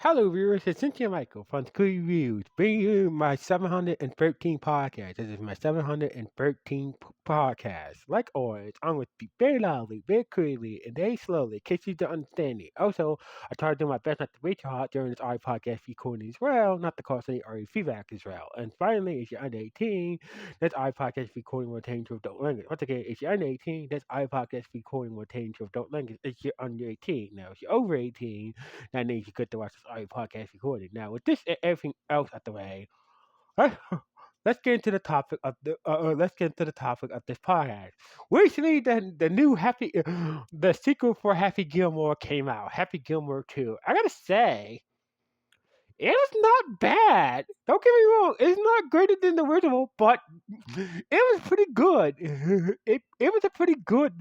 Hello, viewers. It's Cynthia Michael from School Reviews, bringing you my 713 podcast. This is my 713 podcast. Like always, I'm going to speak very loudly, very clearly, and very slowly, in case you don't understand me. Also, I try to do my best not to be too hot during this audio podcast recording as well, not to cause any audio feedback as well. And finally, if you're under 18, this audio podcast recording will attain to adult language. Once again, if you're under 18, this audio podcast recording will attain to adult language if you're under 18. Now, if you're over 18, that means you get to watch this audio podcast recording. Now, with this and everything else out the way, let's let's get into the topic of this podcast. Recently, the new the sequel for Happy Gilmore came out. Happy Gilmore 2. I gotta say, it was not bad. Don't get me wrong. It's not greater than the original, but it was pretty good. It was a pretty good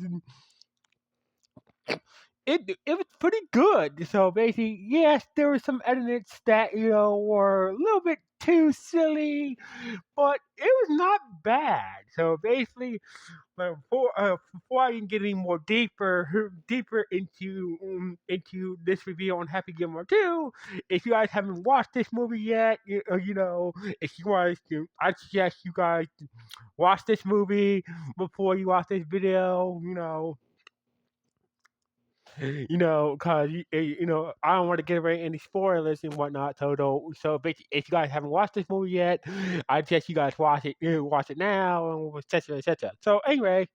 it was pretty good. So basically, yes, there were some edits that were a little bit too silly, but it was not bad. So basically, before I can get any more deeper into this review on Happy Gilmore 2, if you guys haven't watched this movie yet, if you guys, I suggest you guys watch this movie before you watch this video. Cause I don't want to give away any spoilers and whatnot. So basically, if you guys haven't watched this movie yet, I suggest you guys watch it now, and etc. etc. So anyway,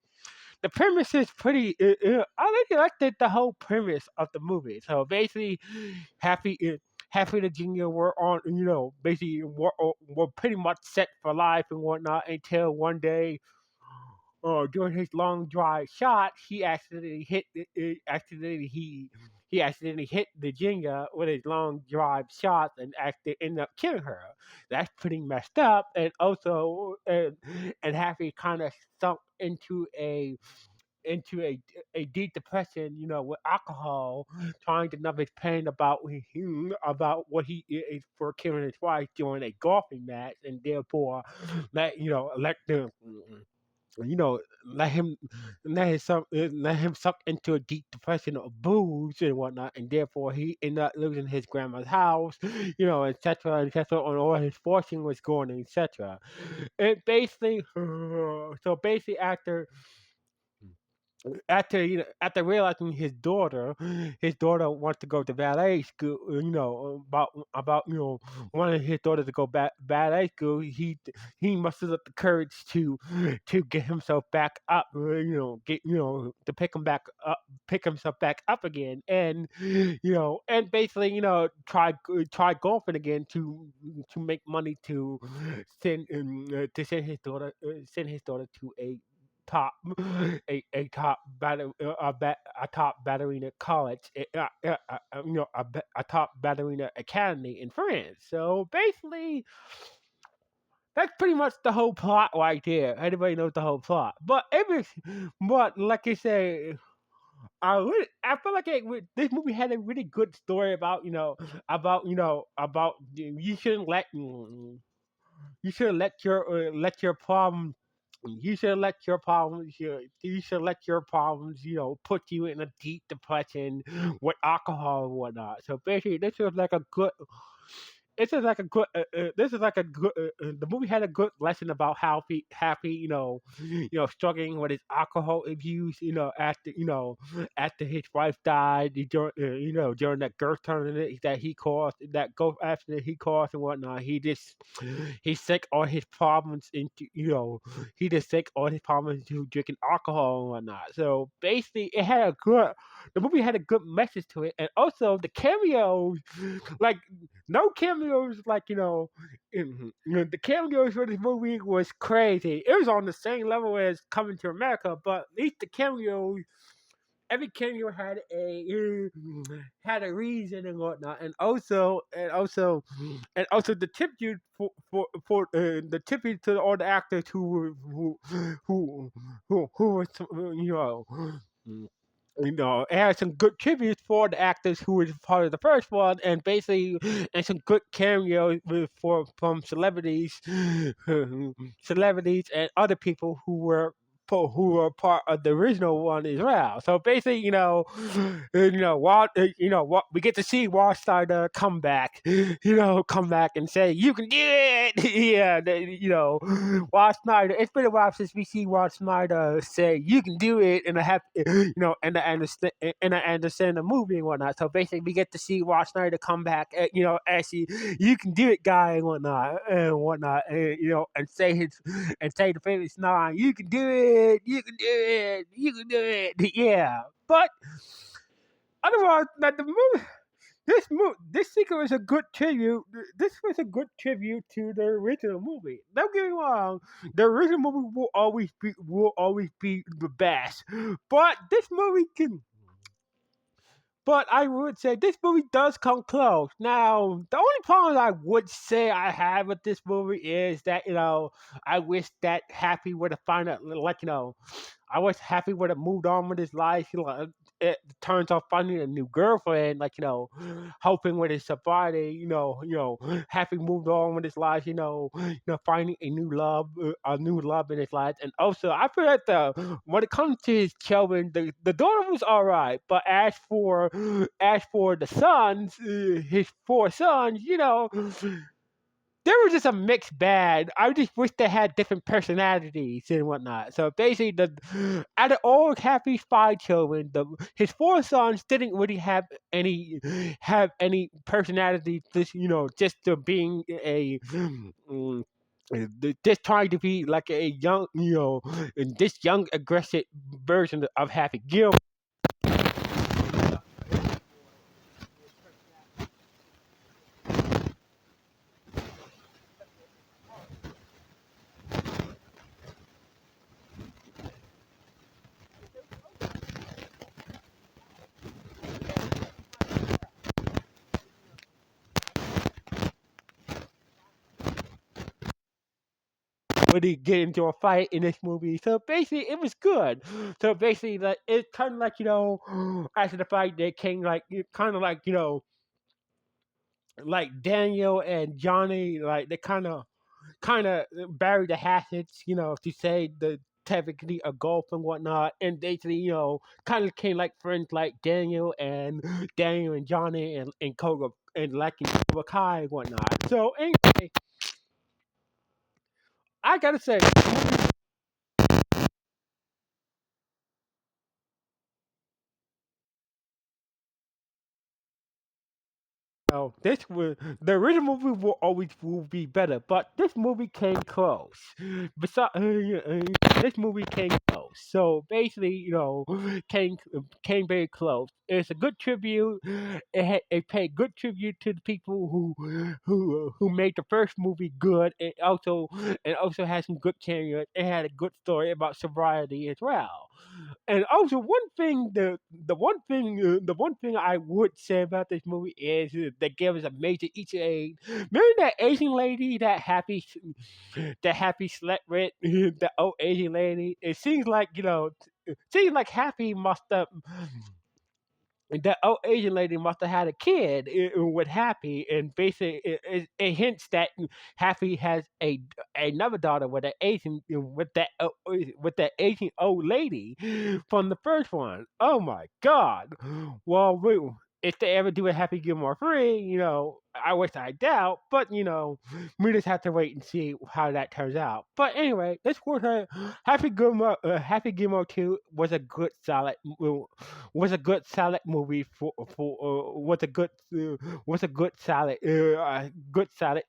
the premise is pretty. I really liked the whole premise of the movie. So basically, Happy. Happy the Junior were on, basically were pretty much set for life and whatnot until one day during his long drive shot, he accidentally hit he accidentally hit Virginia with his long drive shot and actually ended up killing her. That's pretty messed up, and also and Happy kind of sunk into a deep depression, with alcohol, trying to numb his pain about what he is for killing his wife during a golfing match, and therefore let the you know, let him let him suck into a deep depression of booze and whatnot, and therefore he ended up losing his grandma's house, etc., etc., and all his fortune was gone, etc. It basically, so basically, after realizing his daughter wants to go to ballet school. About wanting his daughter to go ballet school. He mustered up the courage to get himself back up. To pick himself back up again, and basically, try golfing again to make money to send his daughter to top a top ballerina college, a top ballerina academy in France. So basically, that's pretty much the whole plot right there. Everybody knows the whole plot, but like I say, I feel like this movie had a really good story about you shouldn't let your problem you should let your problems, put you in a deep depression with alcohol and whatnot. So basically, this is like a good. The movie had a good lesson about how happy, struggling with his alcohol abuse. After his wife died, during that golf tournament that he caused, that golf accident he caused and whatnot. He sank all his problems into, he just sank all his problems into drinking alcohol and whatnot. So basically, the movie had a good message to it, and also the cameos, like no cameos, the cameos for this movie was crazy. It was on the same level as Coming to America, but at least the cameos, every cameo had a reason and whatnot, and also the tribute for the tribute to all the actors who was it had some good tributes for the actors who were part of the first one, and basically, and some good cameos from celebrities and other people who were who are part of the original one as well. So basically, Walt, we get to see Walt Snyder come back, come back and say, "You can do it." Yeah, Walt Snyder. It's been a while since we see Walt Snyder say, "You can do it," and I have, and I understand the movie and whatnot. So basically, we get to see Walt Snyder come back, as he, "You can do it," guy and whatnot, and say the famous line, "You can do it, you can do it, you can do it." Yeah, but otherwise, like the movie. This sequel is a good tribute. This was a good tribute to the original movie. Don't get me wrong, the original movie will always be the best. But this movie can but I would say this movie does come close. Now, the only problem I would say I have with this movie is that, I wish that Happy would have found out, I was Happy would have moved on with his life. It turns out finding a new girlfriend, helping with his sobriety. Happy moved on with his life. Finding a new love in his life, and also I feel that when it comes to his children, the daughter was all right, but as for the sons, his four sons, they were just a mixed bag. I just wish they had different personalities and whatnot. So basically, out of all Happy's five children, his four sons didn't really have any personality. Just to being mm, just trying to be like a young, this young aggressive version of Happy Gilmore. Really get into a fight in this movie. So basically, it was good. So basically, like it's kind of like after the fight, they came like kind of like Daniel and Johnny, like they kind of buried the hatchets, to say the technically a golf and whatnot, and basically, kind of came like friends like Daniel and Johnny and Cobra and like in Cobra Kai and whatnot. So anyway, I gotta say, this was the original movie will be better, but this movie came close. Besides, this movie came close. So basically, came very close. It's a good tribute. It paid good tribute to the people who made the first movie good. It also had some good cameos. It had a good story about sobriety as well. And also, the one thing I would say about this movie is they gave us a major Easter egg. Remember that Asian lady that Happy slept with, the old Asian lady. It seems like Happy must have that old Asian lady must have had a kid with Happy, and basically it hints that Happy has another daughter with an Asian with that Asian old lady from the first one. Oh my God! Well, if they ever do a Happy Gilmore 3, I wish I doubt, but we just have to wait and see how that turns out. But anyway, let's go ahead. Happy Gilmore 2 was a good solid movie was a good solid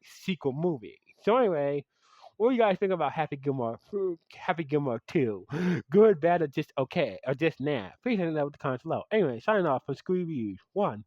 sequel movie. So anyway, what do you guys think about Happy Gilmore 2? Good, bad, or just okay, or just nah? Please let me know with the comments below. Anyway, signing off from Screw Reviews 1.